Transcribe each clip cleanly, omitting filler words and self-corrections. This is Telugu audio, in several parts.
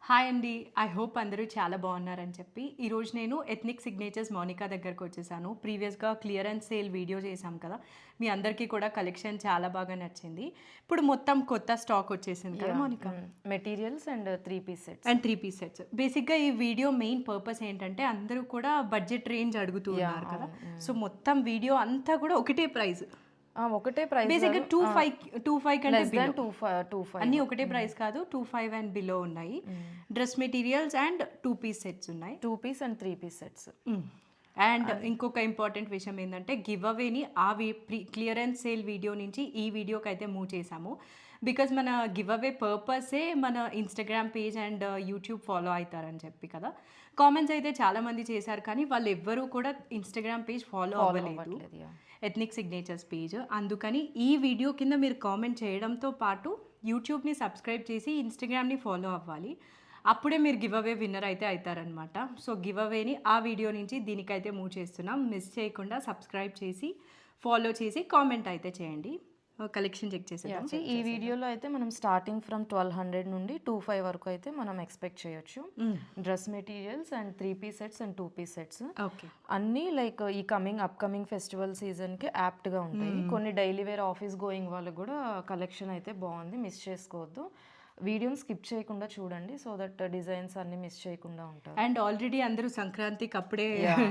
హాయ్ అండి. ఐ హోప్ అందరూ చాలా బాగున్నారని చెప్పి ఈరోజు నేను ఎథ్నిక్ సిగ్నేచర్స్ మౌనికా దగ్గరకు వచ్చేసాను. ప్రీవియస్గా క్లియరెన్స్ సేల్ వీడియో చేశాం కదా, మీ అందరికీ కూడా కలెక్షన్ చాలా బాగా నచ్చింది. ఇప్పుడు మొత్తం కొత్త స్టాక్ వచ్చేసింది కదా Mounika, materials and 3-piece sets and 3 piece sets. బేసిక్గా ఈ వీడియో మెయిన్ పర్పస్ ఏంటంటే అందరూ కూడా బడ్జెట్ రేంజ్ అడుగుతూ ఉన్నారు కదా, సో మొత్తం వీడియో అంతా కూడా ఒకటే ప్రైస్. ఒకటే ప్రైస్ బేసిక్గా 2.5 కంటే below. 2.5 అన్నీ ఒకటే ప్రైస్ కాదు, 2.5 అండ్ బిలో ఉన్నాయి. Dress materials and 2 piece sets ఉన్నాయి. 2-piece and 3-piece sets. And ఇంకొక ఇంపార్టెంట్ విషయం ఏంటంటే గివ్ అవేని క్లియరెన్స్ సేల్ వీడియో నుంచి ఈ వీడియోకి అయితే మూవ్ చేసాము. బికాజ్ మన గివ్ అవే పర్పసే మన Instagram page and YouTube follow అవుతారని చెప్పి కదా. కామెంట్స్ అయితే చాలామంది చేశారు కానీ వాళ్ళు ఎవ్వరూ కూడా ఇన్స్టాగ్రామ్ పేజ్ ఫాలో అవ్వలేదు, ఎథ్నిక్ సిగ్నేచర్స్ పేజ్. అందుకని ఈ వీడియో కింద మీరు కామెంట్ చేయడంతో పాటు యూట్యూబ్ని సబ్స్క్రైబ్ చేసి ఇన్స్టాగ్రామ్ని ఫాలో అవ్వాలి. అప్పుడే మీరు గివ్ అవే విన్నర్ అయితే అవుతారనమాట. సో గివ్ అవేని ఆ వీడియో నుంచి దీనికైతే మూవ్ చేస్తున్నాం. మిస్ చేయకుండా సబ్స్క్రైబ్ చేసి ఫాలో చేసి కామెంట్ అయితే చేయండి. కలెక్షన్ చెక్ చేసేద్దాం. ఈ వీడియోలో అయితే మనం స్టార్టింగ్ ఫ్రమ్ 1200 నుండి 25 వరకు అయితే మనం ఎక్స్పెక్ట్ చేయొచ్చు. Dress materials and 3-piece sets and 2-piece sets okay, అన్నీ లైక్ ఈ అప్కమింగ్ ఫెస్టివల్ సీజన్కి యాప్ట్గా ఉంటాయి. కొన్ని డైలీ వేర్ ఆఫీస్ గోయింగ్ వాళ్ళకి కూడా కలెక్షన్ అయితే బాగుంది, మిస్ చేసుకోవద్దు. వీడియోని స్కిప్ చేయకుండా చూడండి, సో దట్ డిజైన్స్ అన్ని మిస్ చేయకుండా ఉంటారు. అండ్ ఆల్రెడీ అందరూ సంక్రాంతికి అప్పుడే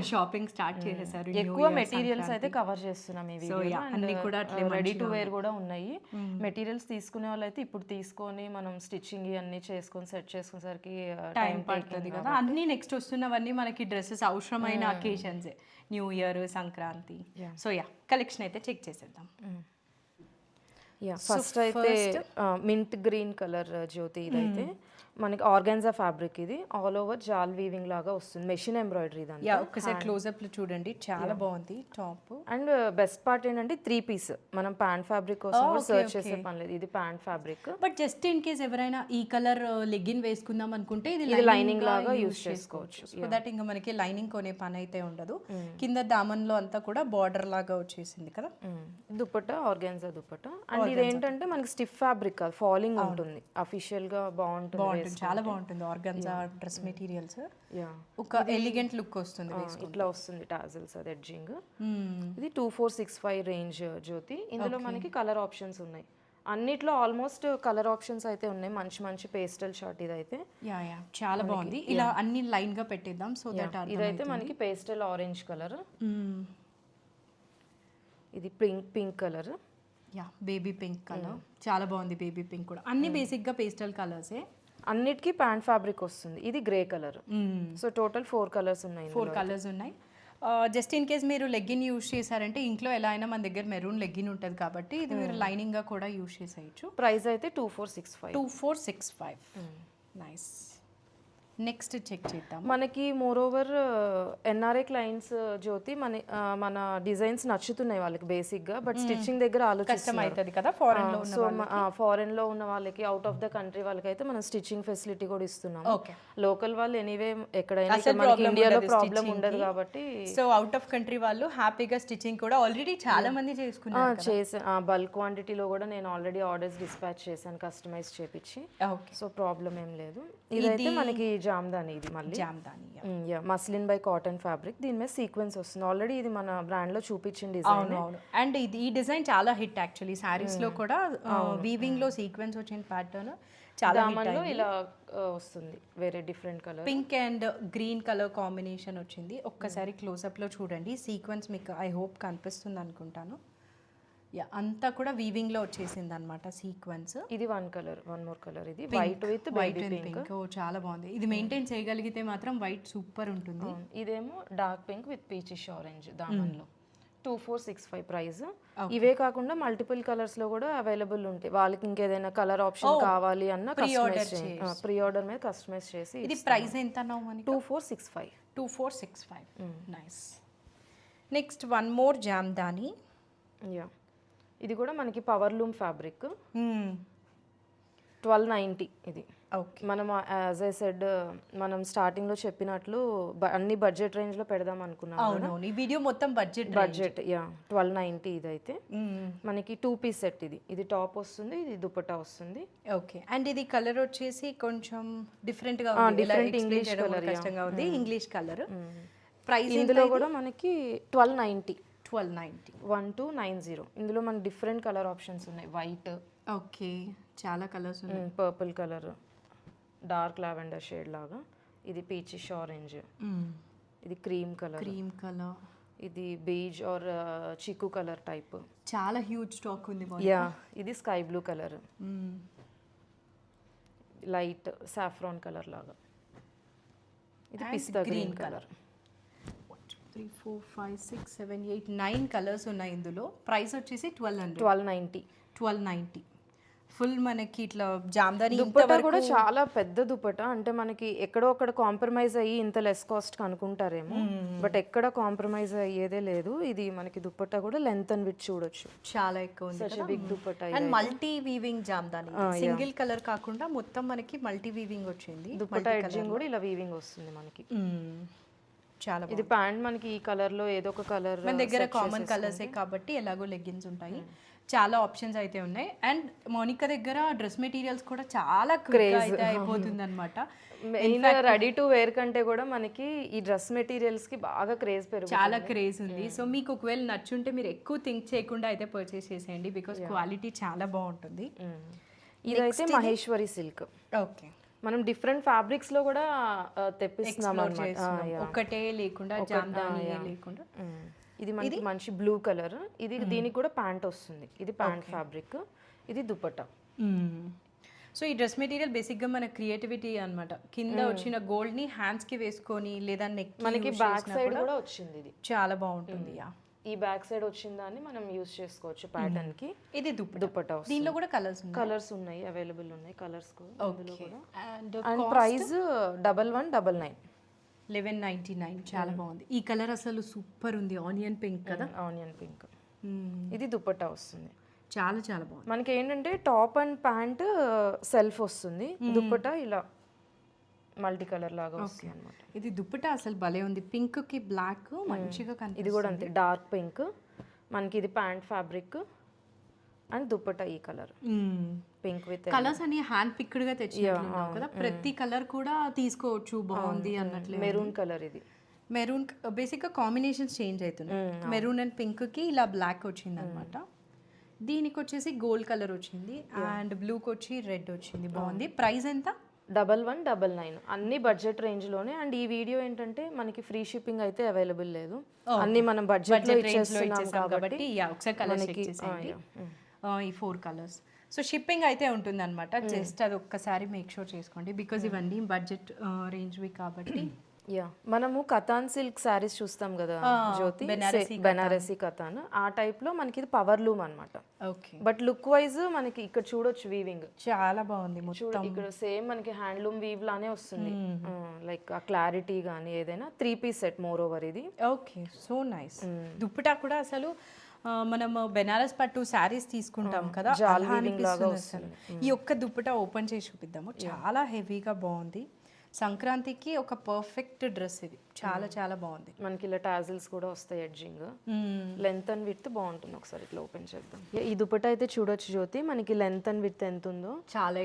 షాపింగ్ స్టార్ట్ చేసేసారు. ఎక్కువ మెటీరియల్స్ అయితే కవర్ చేస్తున్నాం ఈ వీడియోలో. అన్ని కూడా రెడీ టు వేర్ కూడా ఉన్నాయి. మెటీరియల్స్ తీసుకునే వాళ్ళు అయితే ఇప్పుడు తీసుకొని మనం స్టిచ్చింగ్ అన్ని చేసుకొని సెట్ చేసుకునేసరికి టైం పడుతుంది కదా. అన్ని నెక్స్ట్ వస్తున్నవన్నీ మనకి డ్రెస్సెస్ అవసరమైన అకేషన్సే, new year, Sankranti. So collection అయితే చెక్ చేసేద్దాం. ఫస్ట్ అయితే మింట్ గ్రీన్ కలర్ జ్యోతి. ఇదైతే మనకి ఆర్గాన్జా ఫ్యాబ్రిక్, ఇది ఆల్ ఓవర్ జాల్ వీవింగ్ లాగా వస్తుంది, మెషిన్ ఎంబ్రాయిడరీ దాని. ఒక్కసారి క్లోజ్అప్ లో చూడండి, చాలా బాగుంది టాప్. అండ్ బెస్ట్ పార్ట్ ఏంటంటే 3-piece, మనం ప్యాంట్ ఫ్యాబ్రిక్ కోసం సర్చ్ చేసే పని లేదు, ఇది pant fabric. But just in case ఎవరైనా ఈ కలర్ లెగ్గిన్ వేసుకుందాం అనుకుంటే ఇది లైనింగ్ లాగా యూస్ చేసుకోవచ్చు. సో దట్ ఇంకా మనకి లైనింగ్ కొనే పని అయితే ఉండదు. కింద దామన్ లో అంతా కూడా బార్డర్ లాగా వచ్చేసింది కదా. దుపట్టా ఆర్గాన్జా దుపట్టా. అండ్ ఇది ఏంటంటే మనకి స్టిఫ్ ఫ్యాబ్రిక్ కాదు, ఫాలింగ్ ఉంటుంది, అఫీషియల్ గా బాగుంటుంది, చాలా బాగుంటుంది. ఆర్గాన్జా డ్రెస్ మెటీరియల్స్, ఒక ఎలిగెంట్ లుక్ వస్తుంది, ఇట్లా వస్తుంది టాజిల్స్, అది ఎడ్జింగ్. ఇది 2465 రేంజ్ జ్యోతి. ఇందులో మనకి కలర్ ఆప్షన్స్ ఉన్నాయి, అన్నిట్లో ఆల్మోస్ట్ కలర్ ఆప్షన్స్ అయితే ఉన్నాయి. మంచి మంచి పేస్టల్ షార్ట్ ఇదైతే చాలా బాగుంది. ఇలా అన్ని లైన్ గా పెట్టేద్దాం సో దట్. ఇదైతే మనకి పేస్టల్ ఆరెంజ్ కలర్, ఇది pink colour, baby pink colour, చాలా బాగుంది. బేబీ పింక్ కూడా అన్ని బేసిక్ గా పేస్టల్ కలర్సే. అన్నిటికీ ప్యాంట్ ఫ్యాబ్రిక్ వస్తుంది. ఇది grey colour. So total 4 colours ఉన్నాయి. 4 కలర్స్ ఉన్నాయి. జస్ట్ ఇన్ కేస్ మీరు లెగ్గిన్ యూస్ చేశారంటే ఇంట్లో ఎలా అయినా మన దగ్గర మెరూన్ లెగ్గిన్ ఉంటుంది కాబట్టి ఇది మీరు లైనింగ్ గా కూడా యూస్ చేసేయచ్చు. ప్రైస్ అయితే 2465. 2465. నైస్. నెక్స్ట్ చెక్ చేద్దాం. మనకి మోర్ ఓవర్ ఎన్ఆర్ఐ క్లయింట్స్ జ్యోతి మన డిజైన్స్ నచ్చుతున్నాయి వాళ్ళకి బేసిక్ గా, బట్ స్టిచ్చింగ్ దగ్గర ఆలోచిస్తుంది కదా ఫారెన్ లో. సో ఫారెన్ లో ఉన్న వాళ్ళకి, అవుట్ ఆఫ్ ద కంట్రీ వాళ్ళకి అయితే మనం స్టిచ్చింగ్ ఫెసిలిటీ కూడా ఇస్తున్నాం. లోకల్ వాళ్ళు ఎనీవే ఎక్కడైనా ఇండియాలో ప్రాబ్లం ఉండదు కాబట్టి, సో అవుట్ ఆఫ్ కంట్రీ వాళ్ళు హ్యాపీగా స్టిచ్చింగ్ కూడా ఆల్రెడీ చాలా మంది చేసుకున్నారు. బల్క్ క్వాంటిటీలో కూడా నేను ఆల్రెడీ ఆర్డర్స్ డిస్పాచ్ చేశాను, కస్టమైజ్ చేపించి. సో ప్రాబ్లం ఏం లేదు. ఇదైతే మనకి జామ్దాని, ఇది మళ్ళీ Jamdani muslin by cotton fabric, దీని మీద సీక్వెన్స్ వస్తుంది. ఆల్రెడీ ఇది మన బ్రాండ్ లో చూపించిన డిజైన్. అండ్ ఈ డిజైన్ చాలా హిట్ యాక్చువల్లీ. సారీస్ లో కూడా వీవింగ్ లో సీక్వెన్స్ వచ్చిన ప్యాటర్న్ చాలా హిట్. ఇలా వస్తుంది వేరే different colour, pink and green colour combination వచ్చింది. ఒక్కసారి క్లోజ్అప్ లో చూడండి, సీక్వెన్స్ మీకు ఐ హోప్ కనిపిస్తుంది అనుకుంటాను. అంతా కూడా వీవింగ్ లో వచ్చేసింది అనమాట సీక్వెన్స్. ఇది వన్ మోర్ కలర్, ఇది వైట్ విత్ బేబీ పింక్. చాలా బాగుంది. ఇది మెయింటైన్ చేయగలిగితే మాత్రం వైట్ సూపర్ ఉంటుంది. ఇదేమో dark pink with peachish orange దామన్లో. 2465 ప్రైస్. ఇవే కాకుండా మల్టిపుల్ కలర్స్ లో కూడా అవైలబుల్ ఉంటాయి. వాళ్ళకి ఇంకేదైనా కలర్ ఆప్షన్ కావాలి అన్న ప్రీ ఆర్డర్ మీద కస్టమైజ్ చేసి. ఇది ప్రైస్ ఎంత? 2465. 2465. Nice. Next one more Jamdani. ఇది కూడా మనకి పవర్ లూమ్ ఫ్యాబ్రిక్. 1290 ఇది. ఓకే. మనం యాజ్ ఐ సెడ్ మనం స్టార్టింగ్లో చెప్పినట్లు అన్ని బడ్జెట్ రేంజ్లో పెడదాం అనుకున్నాం. అవునవును, ఈ వీడియో మొత్తం బడ్జెట్. యా 1290 ఇదైతే మనకి 2 పీస్ సెట్. ఇది టాప్ వస్తుంది, ఇది దుపట్టా వస్తుంది. ఓకే. అండ్ ఇది కలర్ వచ్చేసి కొంచెం డిఫరెంట్గా ఉంది, డిఫరెంట్ ఇంగ్లీష్ కలర్, కష్టంగా ఉంది, ఇంగ్లీష్ కలర్. ప్రైస్ ఇందులో కూడా మనకి 1290 1290 1290. ఇందులో మనకి డిఫరెంట్ కలర్ ఆప్షన్స్ ఉన్నాయి. వైట్, ఓకే, చాలా కలర్స్ ఉన్నాయి. Purple colour, dark lavender shade లాగా, ఇది పీచిష్ ఆరెంజ్, ఇది క్రీమ్ కలర్, ఇది బీజ్ ఆర్ చిక్కు కలర్ టైప్. చాలా హ్యూజ్ స్టాక్ ఉంది. యా, ఇది sky blue colour, light saffron colour లాగా, ఇది పిస్తా గ్రీన్ కలర్. 3 4 5 6 7 8 9 కలర్స్ ఉన్నాయి ఇందులో. ప్రైస్ వచ్చేసి 1290. ఫుల్ మనకి ఇట్లా జామ్దాని దుపట్టా కూడా చాలా పెద్ద దుపట్టా. అంటే మనకి ఎక్కడో అక్కడ కాంప్రమైజ్ అయ్యి ఇంత లెస్ కాస్ట్ అనుకుంటారేమో, బట్ ఎక్కడ కాంప్రమైజ్ అయ్యేదే లేదు. ఇది మనకి దుపట్టా కూడా లెంత్ అండ్ విడ్త్ చూడొచ్చు, చాలా ఎక్కువ ఉంది. Big dupatta. And multi weaving Jamdani, single colour కాకుండా మొత్తం మనకి మల్టీ వీవింగ్ వచ్చింది. దుపట్టా ఎడ్జింగ్ కూడా ఇలా వీవింగ్ వస్తుంది మనకి. చాలా ఇది ప్యాంట్ మనకి ఈ కలర్ లో ఏదో ఒక కలర్, మన దగ్గర కామన్ కలర్సే కాబట్టి ఎలాగో లెగ్గిన్స్ ఉంటాయి. చాలా ఆప్షన్స్ అయితే ఉన్నాయి. అండ్ మోనికా దగ్గర డ్రెస్ మెటీరియల్స్ కూడా చాలా క్రేజ్ అయితే అయిపోతుంది అనమాట. రెడీ టు వేర్ కంటే కూడా మనకి ఈ డ్రెస్ మెటీరియల్స్ కి బాగా క్రేజ్ పెరుగుతుంది, చాలా క్రేజ్ ఉంది. సో మీకు ఒకవేళ నచ్చుంటే మీరు ఎక్కువ థింక్ చేయకుండా అయితే పర్చేస్ చేసేయండి, బికాస్ క్వాలిటీ చాలా బాగుంటుంది. ఇదైతే మహేశ్వరి సిల్క్. ఓకే, మనం డిఫరెంట్ ఫ్యాబ్రిక్స్ లో కూడా తెప్పిస్తున్నాం అన్నమాట. ఒకటే లేకుండా జామ్దాని లేకుండా. ఇది మనకి మంచి బ్లూ కలర్. ఇది దీనికి కూడా ప్యాంట్ వస్తుంది. ఇది ప్యాంట్ ఫ్యాబ్రిక్, ఇది దుపట్టా. సో ఈ డ్రెస్ మెటీరియల్ బేసిక్గా మన క్రియేటివిటీ అన్నమాట. కింద వచ్చిన గోల్డ్ ని హ్యాండ్స్ కి వేసుకొని లేదా నెక్ మనకి బ్యాక్ సైడ్ కూడా వచ్చింది. ఇది చాలా బాగుంటుంది. ఈ బ్యాక్ సైడ్ వచ్చిన దాన్ని మనం యూస్ చేసుకోవచ్చు ప్యాటర్న్ కి. ఇది దుపట్టా. దీనిలో కూడా కలర్స్ ఉన్నాయి, అవైలబుల్ ఉన్నాయి కలర్స్ కూడా. And price 1199. 1199. చాలా బాగుంది. ఈ కలర్ అసలు సూపర్ ఉంది, ఆనియన్ పింక్ కదా. Onion pink. ఇది దుపట్టా వస్తుంది. చాలా చాలా బాగుంది. మనకి ఏంటంటే టాప్ అండ్ ప్యాంట్ సెల్ఫ్ వస్తుంది, దుపట్టా ఇలా మల్టీ కలర్ లాగా వస్తుంది అన్నమాట. ఇది దుపట్టా అసలు భలే ఉంది, పింక్ కి బ్లాక్ మంచిగా కనిపిస్తుంది. ఇది కూడా అంతే డార్క్ పింక్. మనకి ఇది ప్యాంట్ ఫ్యాబ్రిక్ అండ్ దుపట్టా ఈ కలర్ పింక్ విత్ కలర్స్ అని హ్యాండ్ పిక్డ్ గా తెచ్చినట్లున్నావు కదా. ప్రతి కలర్ కూడా తీసుకోవచ్చు, బాగుంది అన్నట్లు. మెరూన్ కలర్, ఇది మెరూన్ బేసిక్ గా కాంబినేషన్స్ చేంజ్ అవుతున్నాయి. మెరూన్ అండ్ పింక్ కి ఇలా బ్లాక్ వచ్చింది అనమాట. దీనికి వచ్చేసి గోల్డ్ కలర్ వచ్చింది అండ్ బ్లూకి వచ్చి రెడ్ వచ్చింది. బాగుంది. ప్రైస్ ఎంత? 1199. అన్ని బడ్జెట్ రేంజ్ లోనే. అండ్ ఈ వీడియో ఏంటంటే మనకి ఫ్రీ షిప్పింగ్ అయితే అవైలబుల్ లేదు, అన్ని మనం బడ్జెట్ లో ఇచ్చేస్తున్నాం కాబట్టి ఒకసారి కలర్స్ చెక్ చేసేయండి. ఈ 4 కలర్స్. సో షిప్పింగ్ అయితే ఉంటుంది అనమాట. జస్ట్ అది ఒక్కసారి మేక్ షూర్ చేసుకోండి, బికాజ్ ఇవన్నీ బడ్జెట్ రేంజ్వి కాబట్టి. యా, మనము కతాన్ సిల్క్ శారీస్ చూస్తాం కదా జ్యోతి, బెనారసీ కతాన్, ఆ టైప్ లో మనకి ఇది పవర్ లూమ్ అన్నమాట. ఓకే, బట్ లుక్ వైజ్ మనకి ఇక్కడ చూడొచ్చు వీవింగ్ చాలా బాగుంది. ఇక్కడ సేమ్ మనకి హ్యాండ్లూమ్ వీవ్ లానే వస్తుంది, లైక్ ఆ క్లారిటీ కానీ ఏదైనా. 3 పీస్ సెట్ మోర్ ఓవర్ ఇది. Okay, so nice. దుప్పటా కూడా అసలు మనం బెనారస్ పట్టు శారీస్ తీసుకుంటాం కదా, ఈ ఒక్క దుప్పటా ఓపెన్ చేసి చూపిద్దాము. చాలా హెవీగా బాగుంది. సంక్రాంతికి ఒక పర్ఫెక్ట్ డ్రెస్ ఇది. చాలా చాలా బాగుంది. మనకి ఇలా టాజిల్స్ కూడా వస్తాయి, ఎడ్జింగ్, లెంత్ అండ్ విడ్త్ బాగుంటుంది. ఒకసారి ఇట్లా ఓపెన్ చేద్దాం. ఈ దుపట్టా అయితే చూడొచ్చు జ్యోతి, మనకి లెంత్ అండ్ విడ్త్ ఎంత ఉందో. చాలా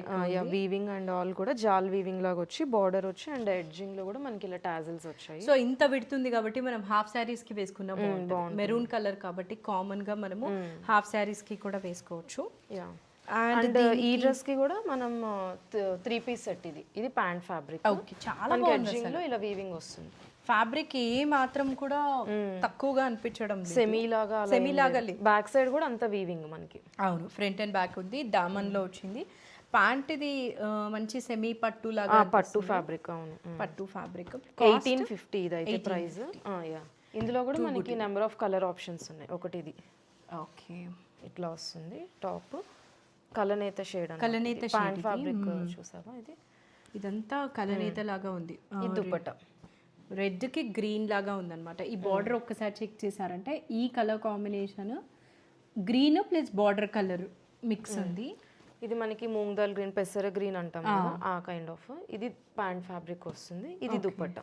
వీవింగ్ అండ్ ఆల్ కూడా జాల్ వీవింగ్ లాగా వచ్చి బార్డర్ వచ్చి అండ్ ఎడ్జింగ్ లో కూడా మనకి ఇలా టాజిల్స్ వచ్చాయి. సో ఇంత విడుతుంది కాబట్టి మనం హాఫ్ శారీస్ కి వేసుకున్నా బాగుంటుంది. మెరూన్ కలర్ కాబట్టి కామన్ గా మనము హాఫ్ శారీస్ కి కూడా వేసుకోవచ్చు. యా, అండ్ ఈ డ్రెస్ కి కూడా మనం 3 పీస్ సెట్. ఇది ప్యాంట్ ఫ్యాబ్రిక్. చాలా ఎడ్జింగ్ లో ఇలా వీవింగ్ వస్తుంది. ఫ్యాబ్రిక్ ఏ మాత్రం కూడా తక్కువగా అనిపించడం, సెమీ లాగా బ్యాక్ సైడ్ కూడా అంత వీవింగ్ మనకి. అవును, ఫ్రంట్ అండ్ బ్యాక్ ఉంది. దామన్ లో వచ్చింది. ప్యాంట్ ఇది మంచి సెమీ పట్టు లాగా, పట్టు ఫ్యాబ్రిక్. అవును, పట్టు ఫ్యాబ్రిక్. 1850 ఇదైతే ప్రైస్. ఇందులో కూడా మనకి నెంబర్ ఆఫ్ కలర్ ఆప్షన్స్ ఉన్నాయి. ఒకటి ఇది, ఓకే, ఇట్లా వస్తుంది టాప్. కలనేత షేడ్, కలనేత ప్యాంట్ ఫ్యాబ్రిక్ చూసావా? ఇదంతా కలనేత లాగా ఉంది. ఈ దుపట్టా రెడ్ కి గ్రీన్ లాగా ఉందన్నమాట. ఈ బార్డర్ ఒక్కసారి చెక్ చేశారంటే ఈ colour combination green plus border colour mix ఉంది. ఇది మనకి మూంగ్ దాల్ గ్రీన్, పెసర గ్రీన్ అంటాం కదా, ఆ కైండ్ ఆఫ్. ఇది ప్యాంట్ ఫ్యాబ్రిక్ వస్తుంది. ఇది దుపట్టా.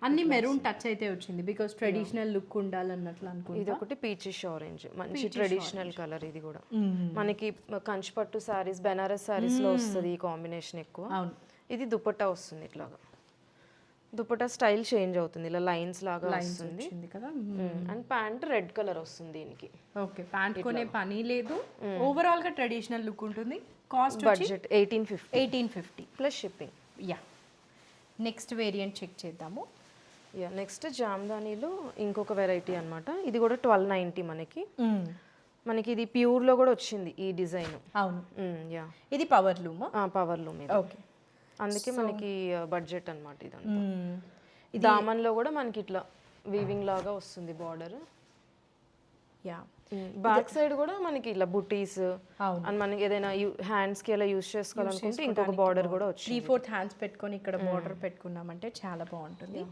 అన్ని మెరూన్ టచ్ అయితే వచ్చింది బికాస్ ట్రెడిషనల్ లుక్ ఉండాలన్నట్లు అనుకుంటా. ఇది ఒకటి పీచిష్ ఆరెంజ్, మంచి ట్రెడిషనల్ కలర్. ఇది కూడా మనకి కంచిపట్టు సారీస్, బెనారస్ సారీస్ లో వస్తుంది ఈ కాంబినేషన్ ఎక్కువ. అవును. ఇది దుపట్టా వస్తుంది ఇట్లాగా. దుపట్టా స్టైల్ చేంజ్ అవుతుంది, ఇలా లైన్స్ లాగా వస్తుంది కదా. అండ్ ప్యాంట్ రెడ్ కలర్ వస్తుంది దీనికి. ఓకే, ప్యాంట్ కొనే పని లేదు, ఓవరాల్ గా ట్రెడిషనల్ లుక్ ఉంటుంది. Cost budget 1850 plus shipping. Yeah, next variant check చేద్దాము. యా, నెక్స్ట్ జామ్దానీలో ఇంకొక వెరైటీ అన్నమాట. ఇది కూడా 1290 మనకి ఇది ప్యూర్ లో కూడా వచ్చింది ఈ డిజైన్. అవును. యా, ఇది power loom. Power loom. Okay, అందుకే మనకి బడ్జెట్ అన్నమాట ఇదంతా. దామన్ లో కూడా మనకి ఇట్లా వీవింగ్ లాగా వస్తుంది బార్డర్. యా, బ్యాక్ సైడ్ కూడా మనకి ఇలా బుటీస్ అండ్ మనకి ఏదైనా హ్యాండ్స్ కి అలా యూస్ చేసుకోవాలనుకుంటే ఇంకొక బార్డర్ కూడా వచ్చింది. 3/4 హ్యాండ్స్ పెట్టుకొని ఇక్కడ బార్డర్ పెట్టుకున్నామంటే చాలా బాగుంటుంది.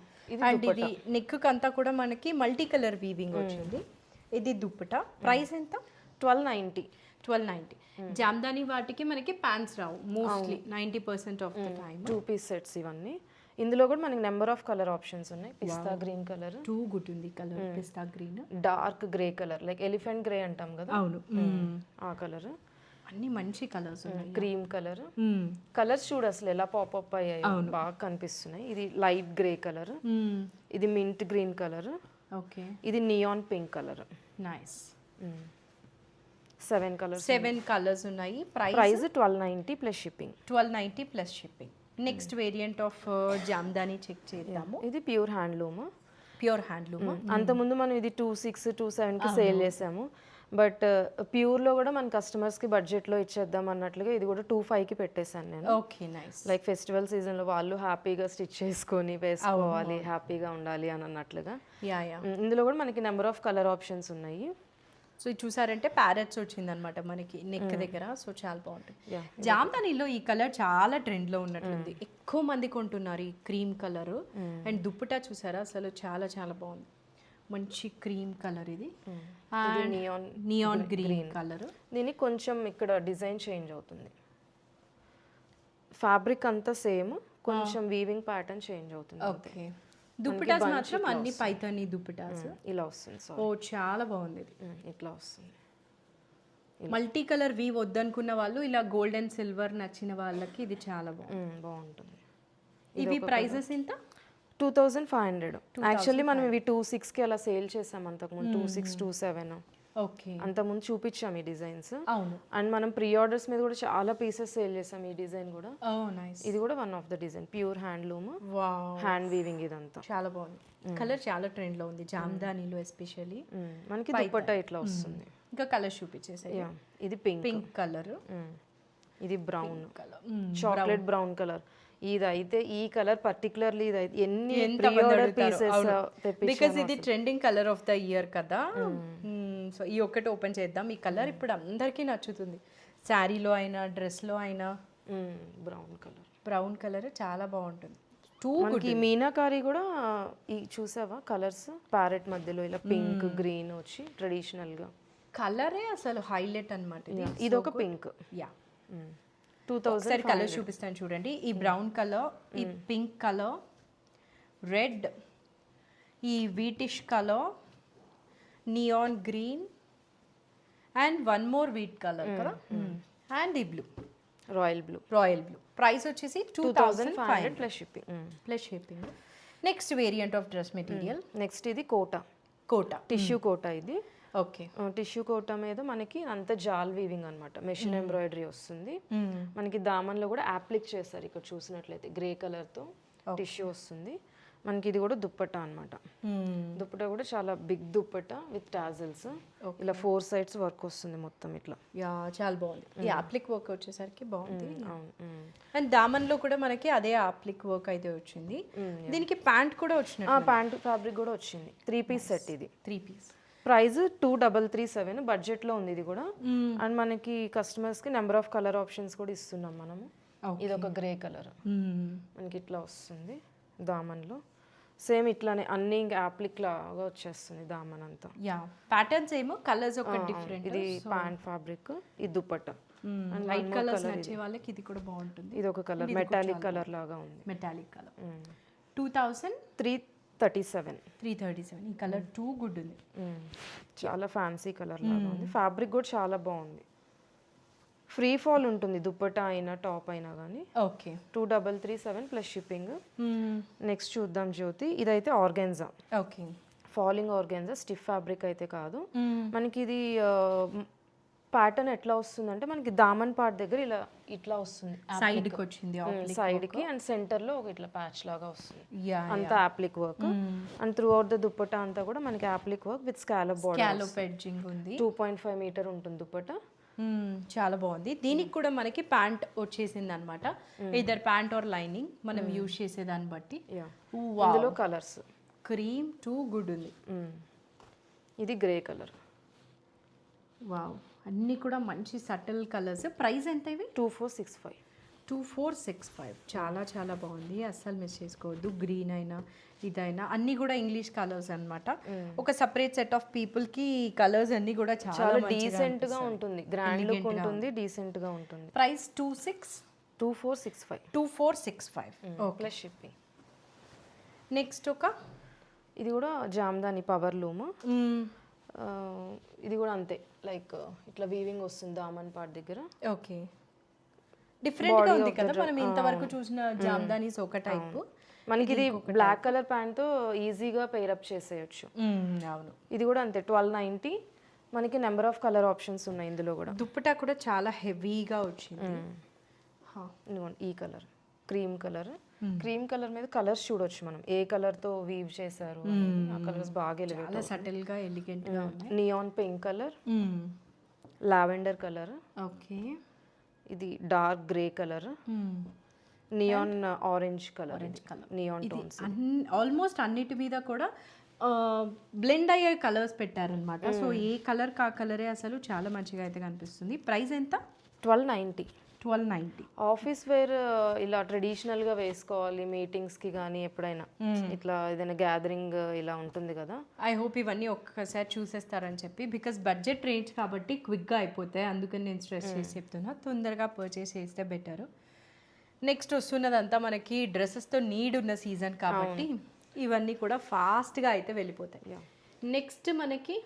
అండ్ ఇది నెక్ అంతా కూడా మనకి మల్టీ కలర్ వీవింగ్ వచ్చింది. ఇది దుప్పటా. ప్రైస్ ఎంత? 1290. జామ్దాని వాటికి మనకి ప్యాంట్స్ రావు mostly 90% of the time. 2 piece sets ఇవన్నీ. ఇందులో కూడా మనకి నెంబర్ ఆఫ్ కలర్ ఆప్షన్స్ ఉన్నాయి. Pista green colour, too good ఉంది colour. Pista green, dark grey colour, like elephant grey అంటాం కదా. అవును, ఆ కలర్. అన్ని మంచి కలర్స్ ఉన్నాయి. Cream colour. కలర్స్ చూడు అసలు ఎలా పాపప్ అయ్యాయి, బాగా కనిపిస్తున్నాయి. ఇది లైట్ గ్రే కలర్, ఇది మింట్ గ్రీన్ కలర్, ఓకే, ఇది neon pink colour. Nice. 7 colours ఉన్నాయి. Price 1290 plus shipping. 1290 plus shipping. Next variant of Jamdani check చేద్దాము. ఇది ప్యూర్ హ్యాండ్లూమ్. అంతకుముందు మనం ఇది 2600, 2700కి సేల్ చేసాము. బట్ ప్యూర్లో కూడా మన కస్టమర్స్కి బడ్జెట్లో ఇచ్చేద్దాం అన్నట్లుగా ఇది కూడా 25కి పెట్టేశాను నేను. Okay, nice. లైక్ ఫెస్టివల్ సీజన్లో వాళ్ళు హ్యాపీగా స్టిచ్ చేసుకొని వేసుకోవాలి, హ్యాపీగా ఉండాలి అని అన్నట్లుగా. ఇందులో కూడా మనకి నెంబర్ ఆఫ్ కలర్ ఆప్షన్స్ ఉన్నాయి. సో ఇది చూసారంటే ప్యారెట్స్ వచ్చింది అనమాట మనకి నెక్ దగ్గర. సో చాలా బాగుంటుంది. జామ్దానిలో ఈ కలర్ చాలా ట్రెండ్లో ఉన్నట్టుంది, ఎక్కువ మంది కొంటున్నారు ఈ క్రీమ్ కలర్. అండ్ దుప్పటా చూసారా అసలు చాలా చాలా బాగుంది, మంచి క్రీమ్ కలర్. ఇది నియాన్ గ్రీన్ కలర్. దీనికి కొంచెం ఇక్కడ డిజైన్ చేంజ్ అవుతుంది. ఫ్యాబ్రిక్ అంతా సేమ్, కొంచెం వీవింగ్ ప్యాటర్న్ చేంజ్ అవుతుంది. ఓకే, దుప్పటాస్ మాత్రం అన్ని పైతాని దుప్పటాస్ ఇలా వస్తుంది. ఓ చాలా బాగుంది. ఇట్లా వస్తుంది. మల్టీ కలర్ వీవ్ వద్దనుకున్న వాళ్ళు ఇలా గోల్డ్ అండ్ సిల్వర్ నచ్చిన వాళ్ళకి ఇది చాలా బాగుంటుంది. ఇవి ప్రైజెస్ ఎంత? 2500. యాక్చువల్లీ మనం ఇవి 26కి అలా సేల్ చేసాం అంతకుముందు. 26, 27. ఓకే, అంతకుముందు చూపించాం ఈ డిజైన్స్. అవును. అండ్ మనం ప్రీ ఆర్డర్స్ మీద కూడా చాలా పీసెస్ సేల్ చేసాం. ఈ డిజైన్ కూడా నైస్. ఇది కూడా one of the design, pure handloom, hand weaving. ఇదంతా చాలా బాగుంది. కలర్ చాలా ట్రెండ్ లో ఉంది జామ్దానిలో ఎస్పెషల్లీ. మనకి దుపట్టా ఇట్లా వస్తుంది. ఇంకా కలర్ చూపించేసాయి. ఇది పింక్ కలర్, ఇది brown colour, chocolate brown colour. ఇది అయితే ఈ కలర్ పర్టికులర్లీ ఇది అయితే ఎన్ని పీసెస్ బికాజ్ ఇది trending colour of the year కదా. సో ఈ ఒక్కటి ఓపెన్ చేద్దాం. ఈ కలర్ ఇప్పుడు అందరికీ నచ్చుతుంది, శారీలో అయినా డ్రెస్లో అయినా. బ్రౌన్ కలర్ చాలా బాగుంటుంది. మనకి మీనాకారి కూడా ఈ చూసావా కలర్స్, ప్యారెట్ మధ్యలో ఇలా పింక్ గ్రీన్ వచ్చి ట్రెడిషనల్ గా కలరే అసలు హైలైట్ అనమాట. ఇది ఒక పింక్. యా, 2000 కలర్ చూపిస్తాను చూడండి. ఈ బ్రౌన్ కలర్, ఈ పింక్ కలర్, రెడ్, ఈ whitish colour, neon green and one more wheat colour కదా, అండ్ ఈ బ్లూ, రాయల్ బ్లూ. ప్రైస్ వచ్చేసి 2500 plus shipping. Next variant of dress material. Next ఇది కోటా టిష్యూ కోటా. ఇది ఓకే, టిష్యూ కోటా మీద మనకి అంత జాల్ వీవింగ్ అనమాట, మెషిన్ ఎంబ్రాయిడరీ వస్తుంది. మనకి దామన్లో కూడా అప్లిక్ చేస్తారు. ఇక్కడ చూసినట్లయితే గ్రే కలర్తో టిష్యూ వస్తుంది. మనకి ఇది కూడా దుప్పట్టా అనమాట. దుప్పట్టా కూడా చాలా బిగ్ దుప్పట్టా విత్ టాజిల్స్. ఇలా 4 sides వర్క్ వస్తుంది మొత్తం ఇట్లా. చాలా బాగుంది. ఈ అప్లిక్ వర్క్ వచ్చేసరికి బాగుంది. అండ్ దామన్లో కూడా మనకి అదే అప్లిక్ వర్క్ అయితే వచ్చింది. దీనికి ప్యాంట్ కూడా వచ్చింది. ప్యాంట్ ఫ్యాబ్రిక్ కూడా వచ్చింది. 3 piece సెట్. ఇది 3 piece. ప్రైస్ 2337 బడ్జెట్లో ఉంది ఇది కూడా. అండ్ మనకి కస్టమర్స్కి నెంబర్ ఆఫ్ కలర్ ఆప్షన్స్ కూడా ఇస్తున్నాం మనము. ఇది ఒక గ్రే కలర్ మనకి ఇట్లా వస్తుంది దామన్లో. సేమ్ ఇట్లానే అన్ని ఇంకా యాప్లిక్ లాగా వచ్చేస్తుంది దామన్ అంతా. యా ప్యాటర్న్స్ ఏమో కలర్స్ ఒక డిఫరెంట్. ఇది ప్యాంట్ ఫ్యాబ్రిక్, ఇది దుపట్టా. లైట్ కలర్స్ నచ్చే వాళ్ళకి ఇది కూడా బాగుంటుంది. ఇది ఒక కలర్ మెటాలిక్ కలర్ లాగా ఉంది. Metallic colour 2337. 337. ఈ కలర్ టూ గుడ్ ఉంది. చాలా ఫ్యాన్సీ కలర్ లాగా ఉంది. ఫ్యాబ్రిక్ కూడా చాలా బాగుంది. ఫ్రీ ఫాల్ ఉంటుంది దుపట్టా అయినా టాప్ అయినా కానీ. Okay 2337 plus shipping. నెక్స్ట్ చూద్దాం జ్యోతి, ఇదైతే organza. Okay falling organza, stiff fabric అయితే కాదు మనకి. ఇది ప్యాటర్న్ ఎట్లా వస్తుంది అంటే మనకి దామన్ పార్ట్ దగ్గర ఇలా ఇట్లా వస్తుంది, సైడ్ కి వచ్చింది, సైడ్ కి అండ్ సెంటర్ లో ఒక ఇట్లా ప్యాచ్ లాగా వస్తుంది. యా అంతా appliqué work and through out the dupatta అంతా కూడా మనకి appliqué work with scallop border. Scallop edging ఉంది. 2.5 మీటర్ ఉంటుంది దుపట్టా. చాలా బాగుంది. దీనికి కూడా మనకి ప్యాంట్ వచ్చేసింది అనమాట. ఇదర్ ప్యాంట్ ఆర్ లైనింగ్ మనం యూజ్ చేసే దాన్ని బట్టి. ఇందులో కలర్స్ క్రీమ్ టూ గుడ్ ఉంది. ఇది గ్రే కలర్. వావ్ అన్నీ కూడా మంచి సటిల్ కలర్స్. ప్రైస్ ఎంత ఇవి? 2465. 2465. చాలా చాలా బాగుంది, అస్సలు మిస్ చేసుకోవద్దు. గ్రీన్ అయినా ఇదైనా అన్నీ కూడా ఇంగ్లీష్ కలర్స్ అన్నమాట. ఒక సపరేట్ సెట్ ఆఫ్ పీపుల్ కి కలర్స్ అన్నీ కూడా చాలా డీసెంట్ గా ఉంటుంది, గ్రాండ్ లుక్ ఉంటుంది, డీసెంట్ గా ఉంటుంది. ప్రైస్ 2465. 2465 plus shipping. నెక్స్ట్ ఒక ఇది కూడా జామ్దాని పవర్ లూమ్. ఇది కూడా అంతే, లైక్ ఇట్లా వీవింగ్ వస్తుంది దామన్ పార్ట్ దగ్గర. ఓకే డిఫరెంట్ గా ఉంది కదా, మనం ఇంతవరకు చూసిన జామ్దానీస్ ఒక టైప్. మనకి ఇది బ్లాక్ కలర్ ప్యాంట్ తో ఈజీగా పేరప్ చేసేయచ్చు. అవును ఇది కూడా అంతే 1290. మనకి నెంబర్ ఆఫ్ కలర్ ఆప్షన్స్ ఉన్నాయి ఇందులో కూడా. దుప్పటా కూడా చాలా హెవీగా వచ్చింది. ఈ colour cream colour. Cream colour మీద కలర్స్ చూడొచ్చు మనం, ఏ కలర్ తో వీవ్ చేశారు. ఆ కలర్స్ బాగా చాలా సటిల్ గా ఎలిగెంట్ గా ఉన్నాయి. Neon pink colour, lavender colour. Okay ఇది dark grey colour, neon orange colour. Neon tones. Almost అన్నిటి మీద కూడా బ్లెండ్ అయ్యే కలర్స్ పెట్టారనమాట. సో ఏ కలర్ కా కలరే అసలు చాలా మంచిగా అయితే కనిపిస్తుంది. ప్రైస్ ఎంత? 1290. 1290. ఆఫీస్ వేర్ ఇలా ట్రెడిషనల్ గా వేసుకోవాలి మీటింగ్స్ కి కానీ ఎప్పుడైనా ఇట్లా ఏదైనా గ్యాదరింగ్ ఇలా ఉంటుంది కదా. ఐ హోప్ ఇవన్నీ ఒక్కసారి చూసేస్తారని చెప్పి, బికాస్ బడ్జెట్ రేంజ్ కాబట్టి క్విక్గా అయిపోతాయి. అందుకని నేను స్ట్రెస్ చేసి చెప్తున్నా, తొందరగా పర్చేస్ చేస్తే బెటర్. నెక్స్ట్ వస్తున్నదంతా మనకి డ్రెస్సెస్తో నీడ్ ఉన్న సీజన్ కాబట్టి ఇవన్నీ కూడా ఫాస్ట్గా అయితే వెళ్ళిపోతాయి. నెక్స్ట్ మనకి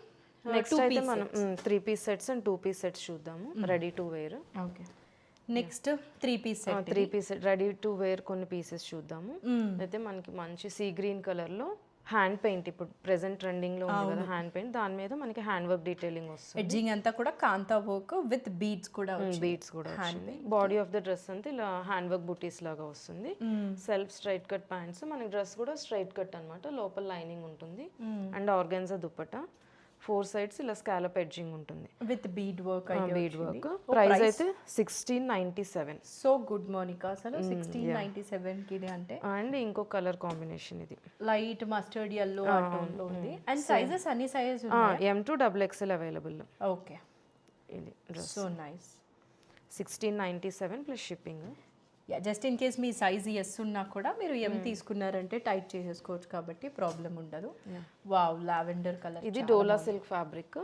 నెక్స్ట్ అయితే మనం 3 piece sets and 2 piece sets చూద్దాము, ready to wear. Okay next 3 piece set. 3 piece set ready to wear కొన్ని పీసెస్ చూద్దాము. అయితే మనకి మంచి సీ గ్రీన్ కలర్ లో హ్యాండ్ పెయింట్, ఇప్పుడు ప్రెసెంట్ ట్రెండింగ్ లో ఉంది కదా హ్యాండ్ పెయింట్, దాని మీద మనకి హ్యాండ్ వర్క్ డీటెయిలింగ్ వస్తుంది. ఎడ్జింగ్ అంతా కూడా కాంతా వర్క్ విత్ బీడ్స్ కూడా బీడ్స్ కూడా వచ్చింది. బాడీ ఆఫ్ ద డ్రెస్ అంతా ఇలా హ్యాండ్ వర్క్ బుటీస్ లాగా వస్తుంది. సెల్ఫ్ స్ట్రైట్ కట్ ప్యాంట్స్, మనకి డ్రెస్ కూడా స్ట్రైట్ కట్ అన్నమాట, లోపల లైనింగ్ ఉంటుంది. అండ్ ఆర్గాన్జా దుపట్టా, 4 సైడ్స్ ఇలా స్కాలప్ ఎడ్జింగ్ ఉంటుంది with bead work. Bead work. Price అయితే 1697. సో గుడ్ మోనికా, అసలు 1697 కి అంటే. అండ్ ఇంకో కలర్ కాంబినేషన్ ఇది లైట్ మస్టర్డ్ yellow ఆ టోన్ లో ఉంది. అండ్ సైజెస్ అన్ని సైజెస్ ఉన్నాయి. M to XXL available. Okay ఇది dress. So nice. 1697 plus shipping. Yeah just in case మీ సైజ్ ఎస్ ఉన్నా కూడా మీరు ఎం తీసుకున్నారంటే టైట్ చేసేసుకోవచ్చు కాబట్టి ప్రాబ్లం ఉండదు. Wow lavender colour. ఇది డోలా సిల్క్ ఫ్యాబ్రిక్.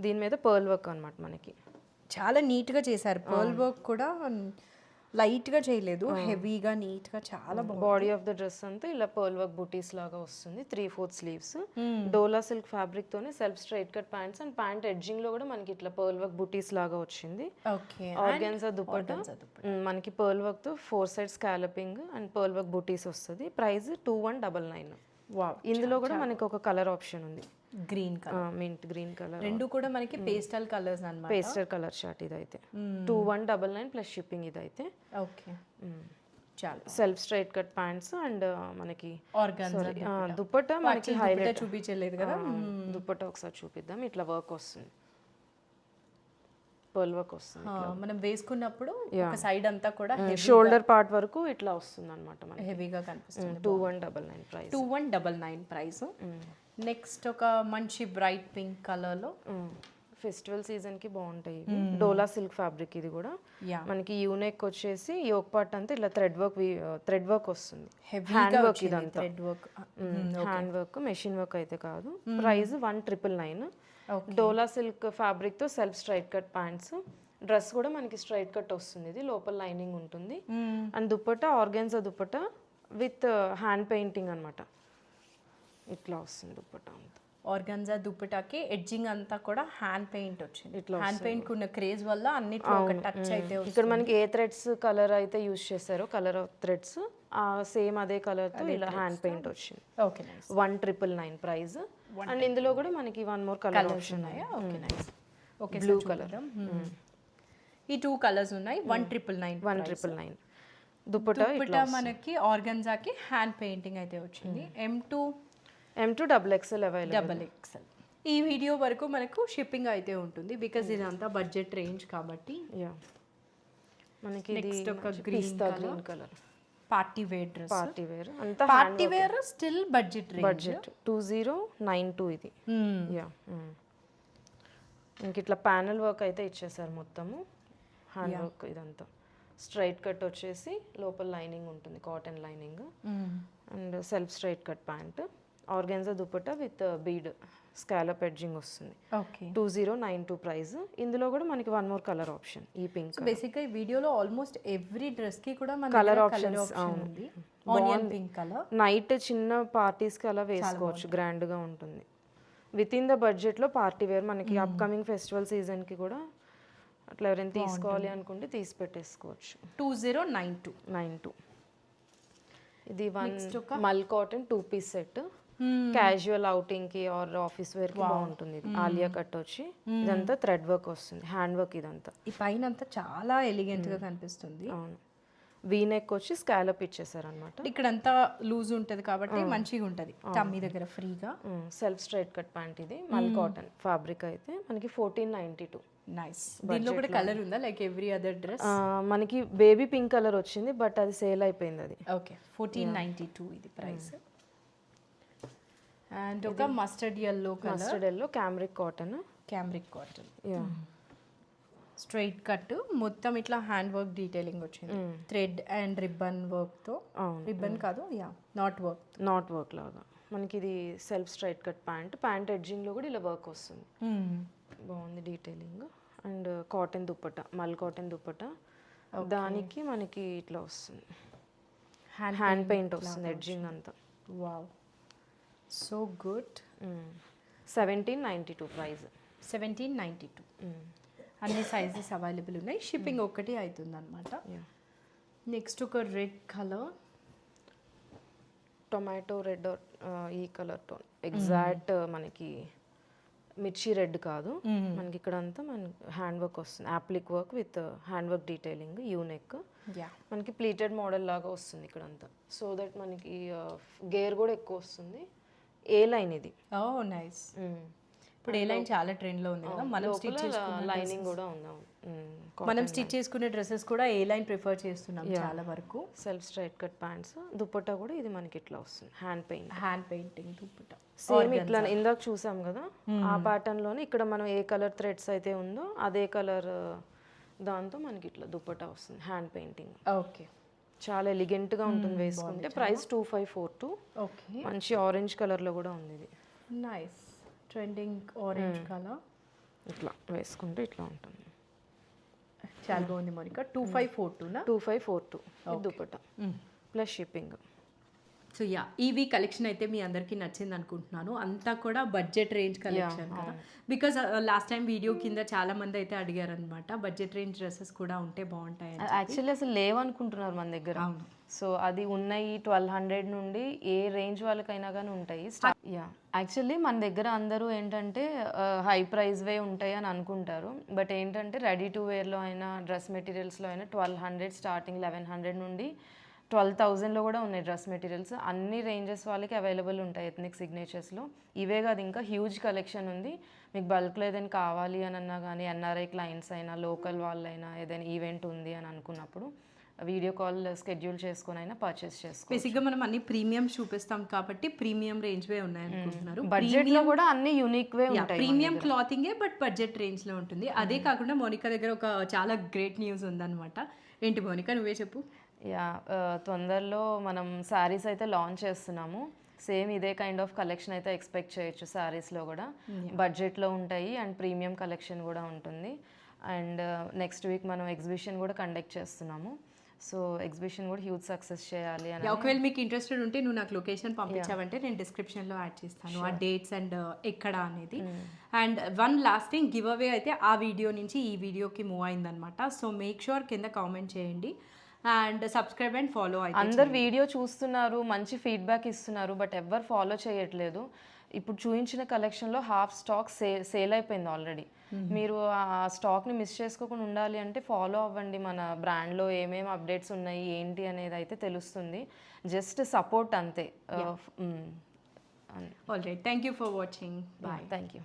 దీని మీద పర్ల్ వర్క్ అన్నమాట మనకి. చాలా నీట్గా చేశారు. పర్ల్ వర్క్ కూడా లైట్గా చేయలేదు, హెవీగా నీట్గా చాలా బాగుంది. బాడీ ఆఫ్ ద డ్రెస్ అంతా ఇలా పర్ల్ వర్క్ బుటీస్ లాగా వస్తుంది. 3/4 స్లీవ్స్. డోలా సిల్క్ ఫ్యాబ్రిక్ తోనే self straight cut pants and pant edging లో కూడా మనకి ఇట్లా పర్ల్ వర్క్ బుటీస్ లాగా వచ్చింది. ఓకే ఆర్గాన్జా దుపట్టా మనకి పర్ల్ వర్క్ తో 4 side scalloping and pearl work బుటీస్ వస్తుంది. ప్రైస్ 2199. వావ్ ఇందులో కూడా మనకి ఒక కలర్ ఆప్షన్ ఉంది, green colour, mint green colour. రెండు కూడా మనకి పేస్టల్ కలర్స్ అన్నమాట. పేస్టల్ కలర్ షర్ట్ ఇదైతే 2199 ప్లస్ షిప్పింగ్. ఇదైతే ఓకే చాలా self straight cut pants and మనకి ఆర్గాన్జా దుపట్టా మనకి హైలైట్ చూపించలేదు కదా. దుపట్టా ఒకసారి చూపిద్దాం. ఇట్లా వర్క్ వస్తుంది, పర్ల్ వర్క్ వస్తుంది. మనం వేసుకున్నప్పుడు ఒక సైడ్ అంతా కూడా షోల్డర్ పార్ట్ వరకు ఇట్లా వస్తుంది అన్నమాట మనకి. హెవీగా కనిపిస్తుంది. 2199 ప్రైస్. 2199 ప్రైస్. నెక్స్ట్ ఒక మంచి బ్రైట్ పింక్ కలర్ లో ఫెస్టివల్ సీజన్కి బాగుంటాయి ఇవి. డోలా సిల్క్ ఫ్యాబ్రిక్ ఇది కూడా. యా మనకి యూనెక్ వచ్చేసి యోక్ పార్ట్ అంతా ఇట్లా థ్రెడ్ వర్క్ వస్తుంది. హెవీగా వర్క్ ఇదంతా thread work. Hand work, machine work అయితే కాదు. ప్రైస్ 1999. ఓకే. డోలా సిల్క్ ఫ్యాబ్రిక్తో self straight cut pants. Dress కూడా మనకి స్ట్రైట్ కట్ వస్తుంది, ఇది లోపల లైనింగ్ ఉంటుంది. And dupatta organza dupatta with hand painting అనమాట. ఇట్లా వస్తుంది దుపట్టా అంతా. ఆర్గన్జా దుప్పటాకి ఎడ్జింగ్ అంతా కూడా హ్యాండ్ పెయింట్ వచ్చింది. హ్యాండ్ పెయింట్ ఉన్న క్రేజ్ వల్ల అన్నిట్లో ఒక టచ్ అయితే ఇక్కడ మనకి ఏ థ్రెడ్స్ కలర్ అయితే యూజ్ చేస్తారో, కలర్ ఆఫ్ థ్రెడ్స్ సేమ్ అదే కలర్తో ఇలా హ్యాండ్ పెయింట్ వచ్చింది. Okay nice. 1999 ప్రైస్. అండ్ ఇందులో కూడా మనకి 1 more కలర్ ఆప్షన్ ఉన్నాయా? Okay nice. Okay, blue colour. ఈ 2 కలర్స్ ఉన్నాయి. 1999. 1999. దుపట్టా దుప్పటా మనకి ఆర్గన్జాకి హ్యాండ్ పెయింటింగ్ అయితే వచ్చింది. M2 XXL available. XXL. ఈ వీడియో వరకు మనకు షిప్పింగ్ అయితే ఉంటుంది బికాజ్ ఇదంతా బడ్జెట్ రేంజ్ కాబట్టి. యా మనకి నెక్స్ట్ ఒక green colour party wear dress. Party wear అంతా party wear still budget range. Budget 2092 ఇది. యా ఇంక ఇట్లా ప్యానల్ వర్క్ అయితే ఇచ్చేసారు మొత్తము. హ్యాండ్ వర్క్ ఇదంతా స్ట్రైట్ కట్ వచ్చేసి లోపల లైనింగ్ ఉంటుంది, cotton lining. And self straight cut pant, organza dupatta with bead scallop edging వస్తుంది. ఓకే. 2092 ప్రైస్. ఇందులో కూడా మనకి 1 more కలర్ ఆప్షన్, ఈ పింక్. బేసిక్గా ఈ వీడియోలో ఆల్మోస్ట్ ఎవ్రీ డ్రెస్ కి కూడా మన కలర్ ఆప్షన్ ఉంది. Onion pink colour. నైట్ చిన్న పార్టీస్కి అలా వేసుకోవచ్చు, గ్రాండ్గా ఉంటుంది. విత్ ఇన్ ద బడ్జెట్లో పార్టీ వేర్ మనకి అప్కమింగ్ ఫెస్టివల్ సీజన్కి కూడా అట్లా ఎవరైనా తీసుకోవాలి అనుకుంటే తీసి పెట్టేసుకోవచ్చు. 2092. ఇది మల్ cotton 2-piece set. Casual outing కి ఆర్ ఆఫీస్ వేర్ కి బాగుంటుంది. ఇది ఆలియా కట్ వచ్చి ఇదంతా థ్రెడ్ వర్క్ వస్తుంది, హ్యాండ్ వర్క్ ఇదంతా. ఈ పైన అంతా చాలా ఎలిగెంట్ గా కనిపిస్తుంది. అవును. వీ నెక్ వచ్చి స్కాలప్ ఇచ్చేసారు అనమాట. ఇక్కడ అంతా లూజ్ ఉంటది కాబట్టి మంచిగా ఉంటది టమ్మీ దగ్గర ఫ్రీగా. సెల్ఫ్ స్ట్రైట్ కట్ ప్యాంట్ ఇది, మల్ కాటన్ ఫ్యాబ్రిక్ అయితే మనకి 1492. నైస్. దీనిలో కూడా కలర్ ఉందా లైక్ ఎవ్రీ అదర్ డ్రెస్? మనకి బేబీ పింక్ కలర్ వచ్చింది బట్ అది సేల్ అయిపోయింది అది. ఓకే. 1492 ఇది ప్రైస్. అండ్ ఒక mustard yellow colour. Mustard yellow cambric cotton. Yeah straight cut మొత్తం ఇట్లా హ్యాండ్ వర్క్ డీటెయిలింగ్ వచ్చింది, థ్రెడ్ అండ్ రిబ్బన్ వర్క్ తో. రిబ్బన్ కాదు, యా నాట్ వర్క్ లాగా మనకి ఇది self straight cut pant edging లో కూడా ఇలా వర్క్ వస్తుంది. బాగుంది డీటెయిలింగ్. అండ్ కాటన్ దుపట్టా, మల్ కాటన్ దుపట్టా. దానికి మనకి ఇట్లా వస్తుంది, హ్యాండ్ పెయింట్ వస్తుంది ఎడ్జింగ్ అంతా. Wow, so good. 1792 ప్రైస్. 1792. అన్ని సైజెస్ అవైలబుల్ ఉన్నాయి. షిప్పింగ్ ఒక్కటి అవుతుంది అనమాట. నెక్స్ట్ ఒక రెడ్ కలర్, టొమాటో రెడ్ ఈ కలర్ టోన్ ఎగ్జాక్ట్ మనకి మిర్చి రెడ్ కాదు. మనకి ఇక్కడ అంతా మన హ్యాండ్ వర్క్ వస్తుంది, appliqué work with hand work detailing, U-neck. మనకి ప్లీటెడ్ మోడల్ లాగా వస్తుంది ఇక్కడ అంతా. సో దట్ మనకి గేర్ కూడా ఎక్కువ వస్తుంది. ఏ లైన్ ఇది. ఓ నైస్. ఇప్పుడు ఏ లైన్ చాలా ట్రెండ్ లో ఉంది కదా. మనం స్టిచ్ చేసుకునే లైనింగ్ కూడా ఉంది. మనం స్టిచ్ చేసుకునే డ్రెస్సెస్ కూడా ఏ లైన్ ప్రిఫర్ చేస్తున్నాం చాలా వరకు. Self straight cut pants. Dupatta కూడా ఇది మనకి ఇట్లా వస్తుంది, హ్యాండ్ పెయింటింగ్ దుపట్టా. సేమ్ ఇట్లా ఇందాక చూసాం కదా ఆ ప్యాటర్న్ లోనే ఇక్కడ మనం ఏ కలర్ థ్రెడ్స్ అయితే ఉందో అదే కలర్ దాంతో మనకి ఇట్లా దుపట్టా వస్తుంది, హ్యాండ్ పెయింటింగ్. ఓకే. చాలా ఎలిగెంట్ గా ఉంటుంది వేసుకుంటే. ప్రైస్ 2542. ఓకే. మంచి ఆరెంజ్ కలర్ లో కూడా ఉంది ఇది. Nice trending orange colour. ఇట్లా వేసుకుంటే ఇట్లా ఉంటుంది, చాలా బాగుంది మోనికా. 2542 నా? 2542 dupatta plus shipping. So yeah, EV collection అయితే మీ అందరికీ నచ్చింది అనుకుంటున్నాను. అంతా కూడా బడ్జెట్ రేంజ్ కలెక్షన్ కదా. బికాజ్ లాస్ట్ టైం వీడియో కింద చాలా మంది అయితే అడిగారు అనమాట, బడ్జెట్ రేంజ్ డ్రెస్సెస్ కూడా ఉంటే బాగుంటాయి. యాక్చువల్లీ అసలు లేవనుకుంటున్నారు మన దగ్గర. సో అది ఉన్నాయి 1200 నుండి ఏ రేంజ్ వాళ్ళకైనా కానీ ఉంటాయి. యా యాక్చువల్లీ మన దగ్గర అందరూ ఏంటంటే హై ప్రైస్ వే ఉంటాయి అని అనుకుంటారు. బట్ ఏంటంటే రెడీ టు వేర్లో అయినా డ్రెస్ మెటీరియల్స్లో అయినా 1200 స్టార్టింగ్, 1100 నుండి 12,000లో కూడా ఉన్నాయి డ్రెస్ మెటీరియల్స్. అన్ని రేంజెస్ వాళ్ళకి అవైలబుల్ ఉంటాయి ఎథ్నిక్ సిగ్నేచర్స్లో. ఇవే కాదు ఇంకా హ్యూజ్ కలెక్షన్ ఉంది. మీకు బల్క్లో ఏదైనా కావాలి అని అన్నా కానీ, ఎన్ఆర్ఐ క్లయింట్స్ అయినా లోకల్ వాళ్ళైనా ఏదైనా ఈవెంట్ ఉంది అని అనుకున్నప్పుడు వీడియో కాల్ స్కెడ్యూల్ చేసుకొని అయినా పర్చేస్ చేసుకోవచ్చు. బేసిక్గా మనం అన్ని ప్రీమియం చూపిస్తాం కాబట్టి ప్రీమియం రేంజ్ వే ఉన్నాయి అనుకుంటున్నారు. బడ్జెట్లో కూడా అన్ని యూనిక్ వే ఉంటాయి. ప్రీమియం క్లాతింగే బట్ బడ్జెట్ రేంజ్ లో ఉంటుంది. అదే కాకుండా మోనికా దగ్గర ఒక చాలా గ్రేట్ న్యూస్ ఉందన్నమాట. ఏంటి మోనికా, నువ్వే చెప్పు. యా, తొందరలో మనం శారీస్ అయితే లాంచ్ చేస్తున్నాము. సేమ్ ఇదే కైండ్ ఆఫ్ కలెక్షన్ అయితే ఎక్స్పెక్ట్ చేయొచ్చు. శారీస్లో కూడా బడ్జెట్లో ఉంటాయి అండ్ ప్రీమియం కలెక్షన్ కూడా ఉంటుంది. అండ్ నెక్స్ట్ వీక్ మనం ఎగ్జిబిషన్ కూడా కండక్ట్ చేస్తున్నాము. సో ఎగ్జిబిషన్ కూడా హ్యూజ్ సక్సెస్ చేయాలి అని. ఒకవేళ మీకు ఇంట్రెస్టెడ్ ఉంటే నువ్వు నాకు లొకేషన్ పంపించావంటే నేను డిస్క్రిప్షన్లో యాడ్ చేస్తాను ఆ డేట్స్ అండ్ ఎక్కడ అనేది. And one last thing, give away అయితే ఆ వీడియో నుంచి ఈ వీడియోకి మూవ్ అయిందనమాట. సో మేక్ షూర్ కింద కామెంట్ చేయండి అండ్ సబ్స్క్రైబ్ అండ్ ఫాలో అయితే. అందరు వీడియో చూస్తున్నారు, మంచి ఫీడ్బ్యాక్ ఇస్తున్నారు, బట్ ఎవ్వరు ఫాలో చేయట్లేదు. ఇప్పుడు చూపించిన కలెక్షన్లో హాఫ్ స్టాక్ సేల్ అయిపోయింది ఆల్రెడీ. మీరు ఆ స్టాక్ని మిస్ చేసుకోకుండా ఉండాలి అంటే ఫాలో అవ్వండి. మన బ్రాండ్లో ఏమేమి అప్డేట్స్ ఉన్నాయి ఏంటి అనేది అయితే తెలుస్తుంది. జస్ట్ సపోర్ట్ అంతే. Alright, thank you for watching. Bye. Thank you.